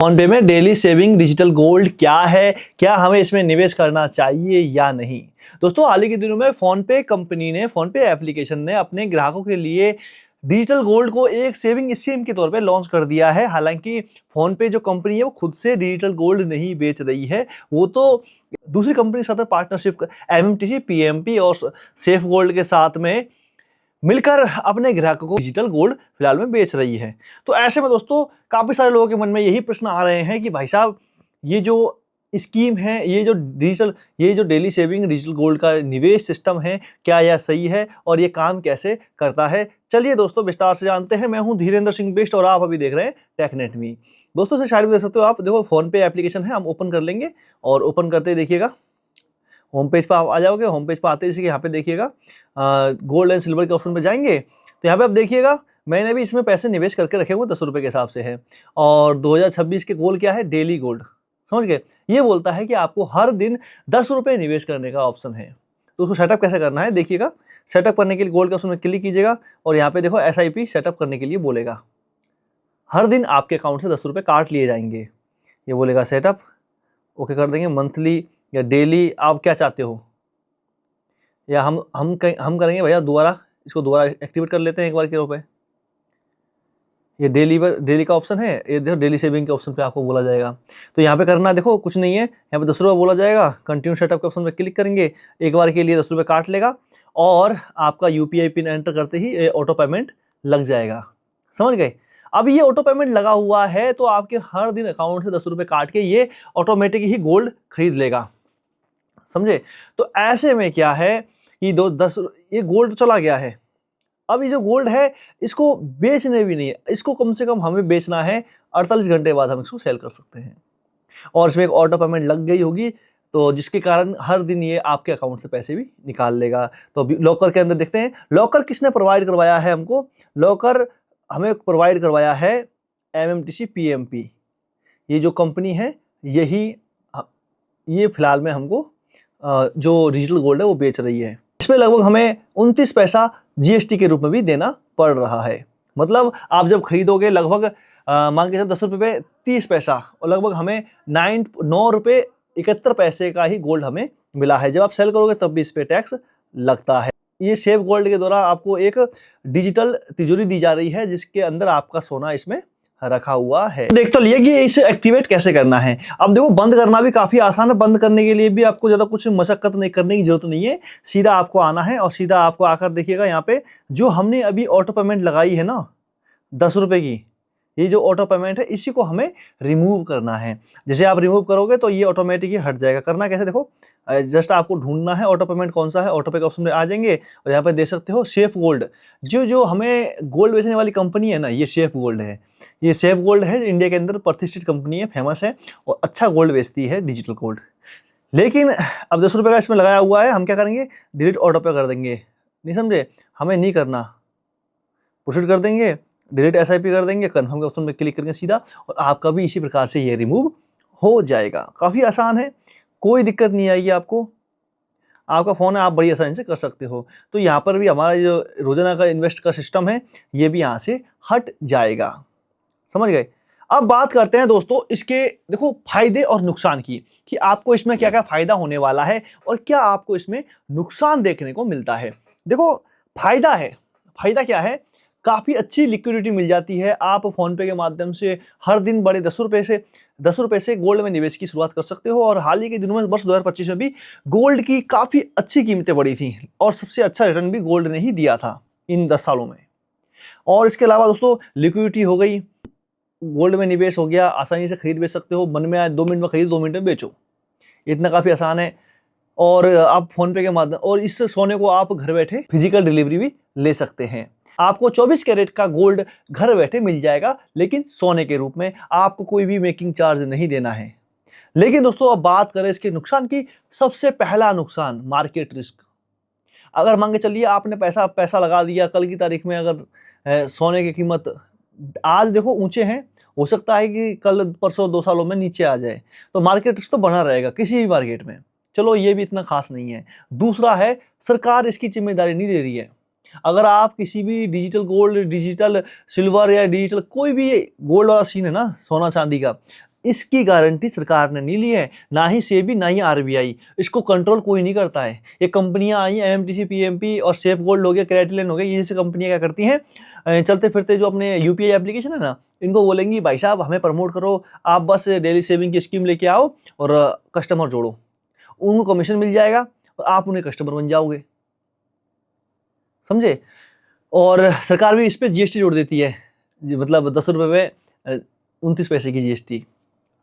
PhonePe में daily saving digital gold क्या है, क्या हमें इसमें निवेश करना चाहिए या नहीं। दोस्तों, हाल ही के दिनों में फोनपे कंपनी ने, फोनपे एप्लीकेशन ने अपने ग्राहकों के लिए डिजिटल गोल्ड को एक सेविंग स्कीम के तौर पे लॉन्च कर दिया है। हालांकि फोनपे जो कंपनी है वो खुद से डिजिटल गोल्ड नहीं बेच रही है, वो तो दूसरी कंपनी के साथ पार्टनरशिप एमएमटीसी, पीएमपी और सेफ गोल्ड के साथ में मिलकर अपने ग्राहकों को डिजिटल गोल्ड फिलहाल में बेच रही है। तो ऐसे में दोस्तों, काफी सारे लोगों के मन में यही प्रश्न आ रहे हैं कि भाई साहब, ये जो स्कीम है, ये जो डेली सेविंग डिजिटल गोल्ड का निवेश सिस्टम है, क्या यह सही है और ये काम कैसे करता है। चलिए दोस्तों, विस्तार से जानते हैं। मैं हूं धीरेन्द्र सिंह बिष्ट और आप अभी देख रहे हैं टेकनेट मी। दोस्तों, से शायद देख सकते हो आप, देखो फोन पे एप्लीकेशन है, हम ओपन कर लेंगे और ओपन करते ही देखिएगा होम पेज पर आप आ जाओगे। होम पेज पर आते ही यहाँ पे देखिएगा गोल्ड एंड सिल्वर के ऑप्शन पे जाएंगे तो यहाँ पे आप देखिएगा मैंने भी इसमें पैसे निवेश करके रखे हुए 10 रुपये के हिसाब से है। और 2026 के गोल क्या है, डेली गोल्ड, समझ गए। ये बोलता है कि आपको हर दिन 10 रुपये निवेश करने का ऑप्शन है। तो उसको सेटअप कैसे करना है देखिएगा। सेटअप करने के लिए गोल्ड के ऑप्शन में क्लिक कीजिएगा और यहाँ पे देखो SIP सेटअप करने के लिए बोलेगा। हर दिन आपके अकाउंट से 10 रुपये काट लिए जाएंगे। ये बोलेगा सेटअप, ओके कर देंगे। मंथली या डेली आप क्या चाहते हो, या हम करेंगे भैया दोबारा, इसको दोबारा एक्टिवेट कर लेते हैं एक बार के रुपए। ये डेली का ऑप्शन है, ये देखो डेली सेविंग के ऑप्शन पे आपको बोला जाएगा। तो यहाँ पे करना देखो कुछ नहीं है, यहाँ पे 10 रुपये बोला जाएगा। कंटिन्यू सेटअप के ऑप्शन पे क्लिक करेंगे, एक बार के लिए 10 रुपये काट लेगा और आपका UPI पिन एंटर करते ही ऑटो पेमेंट लग जाएगा, समझ गए। अब ये ऑटो पेमेंट लगा हुआ है तो आपके हर दिन अकाउंट से 10 रुपये काट के ये ऑटोमेटिक ही गोल्ड खरीद लेगा, समझे। तो ऐसे में क्या है कि ये गोल्ड चला गया है। अब ये जो गोल्ड है इसको बेचने भी नहीं है, इसको कम से कम हमें बेचना है 48 घंटे बाद हम इसको सेल कर सकते हैं। और इसमें एक ऑटो पेमेंट लग गई होगी तो जिसके कारण हर दिन ये आपके अकाउंट से पैसे भी निकाल लेगा। तो अभी लॉकर के अंदर देखते हैं, लॉकर किसने प्रोवाइड करवाया है हमको। लॉकर हमें प्रोवाइड करवाया है MMTC PMP, ये जो कंपनी है ये फिलहाल में हमको जो डिजिटल गोल्ड है वो बेच रही है। इसमें लगभग हमें 29 पैसा GST के रूप में भी देना पड़ रहा है। मतलब आप जब खरीदोगे लगभग मान के चलो 10 रुपये पे 30 पैसा और लगभग हमें 9 रुपये 71 पैसे का ही गोल्ड हमें मिला है। जब आप सेल करोगे तब भी इस पे टैक्स लगता है। ये सेफ गोल्ड के द्वारा आपको एक डिजिटल तिजोरी दी जा रही है जिसके अंदर आपका सोना इसमें रखा हुआ है। देख तो लिए कि इसे एक्टिवेट कैसे करना है। अब देखो, बंद करना भी काफी आसान है। बंद करने के लिए भी आपको ज्यादा कुछ मशक्कत नहीं करने की जरूरत नहीं है। सीधा आपको आना है और सीधा आपको आकर देखिएगा यहाँ पे जो हमने अभी ऑटो पेमेंट लगाई है ना 10 रुपये की, ये जो ऑटो पेमेंट है इसी को हमें रिमूव करना है। जैसे आप रिमूव करोगे तो ये ऑटोमेटिक ही हट जाएगा। करना कैसे देखो, जस्ट आपको ढूंढना है ऑटो पेमेंट कौन सा है। ऑटो पे के ऑप्शन में आ जाएंगे और यहाँ पे देख सकते हो सेफ गोल्ड। जो हमें गोल्ड बेचने वाली कंपनी है ना, ये सेफ गोल्ड है। ये सेफ गोल्ड है, इंडिया के अंदर प्रतिष्ठित कंपनी है, फेमस है और अच्छा गोल्ड बेचती है, डिजिटल गोल्ड। लेकिन अब 10 रुपये का इसमें लगाया हुआ है, हम क्या करेंगे, डिलीट ऑटो पे कर देंगे। नहीं समझे, हमें नहीं करना, प्रोसीड कर देंगे, डिलीट SIP कर देंगे, कन्फर्म के ऑप्शन में क्लिक करेंगे सीधा और आपका भी इसी प्रकार से ये रिमूव हो जाएगा। काफ़ी आसान है, कोई दिक्कत नहीं आएगी आपको। आपका फ़ोन है, आप बड़ी आसानी से कर सकते हो। तो यहाँ पर भी हमारा जो रोजाना का इन्वेस्ट का सिस्टम है ये भी यहाँ से हट जाएगा, समझ गए। अब बात करते हैं दोस्तों इसके देखो फायदे और नुकसान की, कि आपको इसमें क्या क्या फायदा होने वाला है और क्या आपको इसमें नुकसान देखने को मिलता है। देखो, फायदा क्या है, काफ़ी अच्छी लिक्विडिटी मिल जाती है। आप फोनपे के माध्यम से हर दिन बड़े 10 रुपये से गोल्ड में निवेश की शुरुआत कर सकते हो। और हाल ही के दिनों में वर्ष 2025 में भी गोल्ड की काफ़ी अच्छी कीमतें बढ़ी थी और सबसे अच्छा रिटर्न भी गोल्ड ने ही दिया था इन 10 सालों में। और इसके अलावा दोस्तों लिक्विडिटी हो गई, गोल्ड में निवेश हो गया, आसानी से खरीद बेच सकते हो। मन में आए 2 मिनट में खरीद, 2 मिनट में बेचो, इतना काफ़ी आसान है। और आप फोनपे के माध्यम और इस सोने को आप घर बैठे फिजिकल डिलीवरी भी ले सकते हैं। आपको 24 कैरेट का गोल्ड घर बैठे मिल जाएगा, लेकिन सोने के रूप में। आपको कोई भी मेकिंग चार्ज नहीं देना है। लेकिन दोस्तों, अब बात करें इसके नुकसान की। सबसे पहला नुकसान, मार्केट रिस्क। अगर मान के चलिए आपने पैसा लगा दिया, कल की तारीख में अगर सोने की कीमत आज देखो ऊंचे हैं, हो सकता है कि कल परसों 2 सालों में नीचे आ जाए, तो मार्केट रिस्क तो बना रहेगा किसी भी मार्केट में। चलो, ये भी इतना खास नहीं है। दूसरा है, सरकार इसकी जिम्मेदारी नहीं ले रही है। अगर आप किसी भी डिजिटल गोल्ड, डिजिटल सिल्वर या डिजिटल कोई भी गोल्ड वाला सीन है ना, सोना चांदी का, इसकी गारंटी सरकार ने नहीं ली है, ना ही सेबी ना ही आरबीआई। इसको कंट्रोल कोई नहीं करता है। ये कंपनियां आई, एमएमटीसी, पीएमपी और सेफ गोल्ड हो गया, क्रेडिटलैंड हो गया, ये जैसी कंपनियां क्या करती हैं, चलते फिरते जो अपने यूपीआई एप्लीकेशन है ना, इनको बोलेंगी भाई साहब हमें प्रमोट करो, आप बस डेली सेविंग की स्कीम लेके आओ और कस्टमर जोड़ो, उनको कमीशन मिल जाएगा और आप उन्हें कस्टमर बन जाओगे, समझे। और सरकार भी इस पे जीएसटी जोड़ देती है, मतलब 10 रुपये में 29 पैसे की जीएसटी,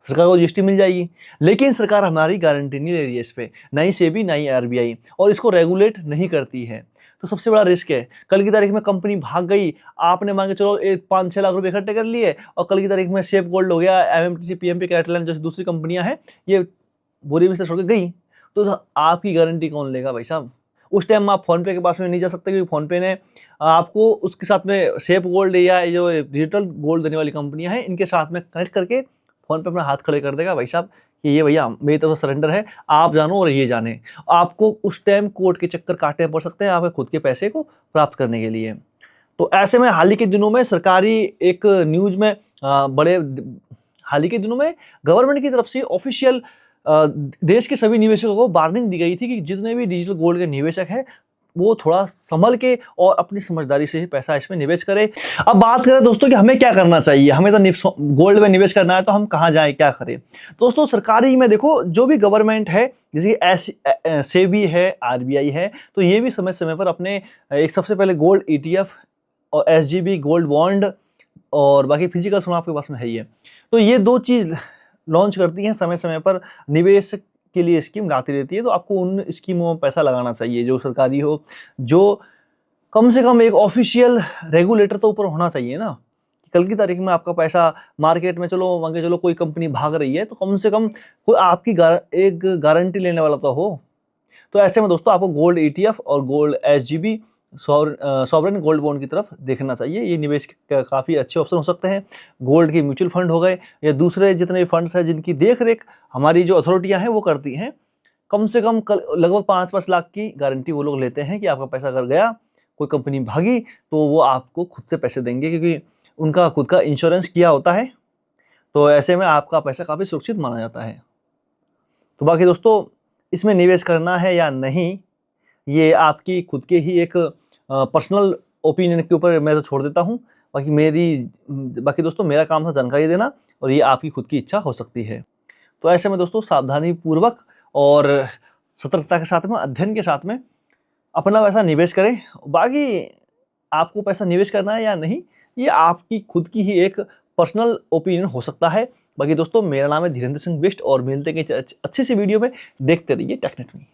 सरकार को जीएसटी मिल जाएगी। लेकिन सरकार हमारी गारंटी नहीं ले रही है इस पे, ना ही सेबी ना ही आरबीआई, और इसको रेगुलेट नहीं करती है। तो सबसे बड़ा रिस्क है, कल की तारीख में कंपनी भाग गई, आपने मांगे चलो 5-6 लाख रुपए इकट्ठे कर लिए, और कल की तारीख में सेफ गोल्ड हो गया, एमएमटीसी, पीएमपी, कैटलैंड जैसी दूसरी कंपनियां हैं, ये बुरी में से छोड़ के गई, तो आपकी गारंटी कौन लेगा भाई साहब। उस टाइम आप फोन पे के पास में नहीं जा सकते, क्योंकि फोन पे ने आपको उसके साथ में सेफ गोल्ड या जो डिजिटल गोल्ड देने वाली कंपनियां हैं, इनके साथ में कनेक्ट करके फोन पे अपना हाथ खड़े कर देगा भाई साहब कि ये भैया मेरी तरफ सरेंडर है, आप जानो और ये जाने। आपको उस टाइम कोर्ट के चक्कर काटने पड़ सकते हैं आपके खुद के पैसे को प्राप्त करने के लिए। तो ऐसे में हाल ही के दिनों में सरकारी एक न्यूज में हाल ही के दिनों में गवर्नमेंट की तरफ से ऑफिशियल देश के सभी निवेशकों को वार्निंग दी गई थी कि जितने भी डिजिटल गोल्ड के निवेशक हैं वो थोड़ा संभल के और अपनी समझदारी से ही पैसा इसमें निवेश करें। अब बात करें दोस्तों कि हमें क्या करना चाहिए, हमें तो गोल्ड में निवेश करना है तो हम कहाँ जाएं, क्या करें। दोस्तों सरकारी में देखो, जो भी गवर्नमेंट है जैसे सेबी है, आरबीआई है, तो ये भी समय समय पर अपने एक सबसे पहले गोल्ड ईटीएफ और एसजीबी गोल्ड बॉन्ड और बाकी फिजिकल सोना आपके पास में है ही है, तो ये 2 चीज़ लॉन्च करती हैं समय समय पर, निवेश के लिए स्कीम लाती रहती है। तो आपको उन स्कीमों में पैसा लगाना चाहिए जो सरकारी हो, जो कम से कम एक ऑफिशियल रेगुलेटर तो ऊपर होना चाहिए ना। कल की तारीख में आपका पैसा मार्केट में चलो मांगे चलो कोई कंपनी भाग रही है, तो कम से कम कोई आपकी एक गारंटी लेने वाला तो हो। तो ऐसे में दोस्तों आपको गोल्ड ईटीएफ और gold SGB sovereign gold bond की तरफ देखना चाहिए। ये निवेश के काफ़ी अच्छे ऑप्शन हो सकते हैं। गोल्ड के म्यूचुअल फंड हो गए या दूसरे जितने फंड्स हैं जिनकी देख रेख हमारी जो अथॉरिटियां हैं वो करती हैं, कम से कम लगभग 5-5 लाख की गारंटी वो लोग लेते हैं कि आपका पैसा अगर गया, कोई कंपनी भागी, तो वो आपको खुद से पैसे देंगे, क्योंकि उनका खुद का इंश्योरेंस किया होता है। तो ऐसे में आपका पैसा काफ़ी सुरक्षित माना जाता है। तो बाकी दोस्तों इसमें निवेश करना है या नहीं, ये आपकी खुद के ही एक पर्सनल ओपिनियन के ऊपर मैं तो छोड़ देता हूँ। बाकी दोस्तों मेरा काम था जानकारी देना, और ये आपकी खुद की इच्छा हो सकती है। तो ऐसे में दोस्तों सावधानी पूर्वक और सतर्कता के साथ में, अध्ययन के साथ में अपना पैसा निवेश करें। बाकी आपको पैसा निवेश करना है या नहीं, ये आपकी खुद की ही एक पर्सनल ओपिनियन हो सकता है। बाकी दोस्तों मेरा नाम है धीरेन्द्र सिंह बिष्ट, और मिलते हैं अच्छी सी वीडियो में। देखते रहिए टेकनेट में।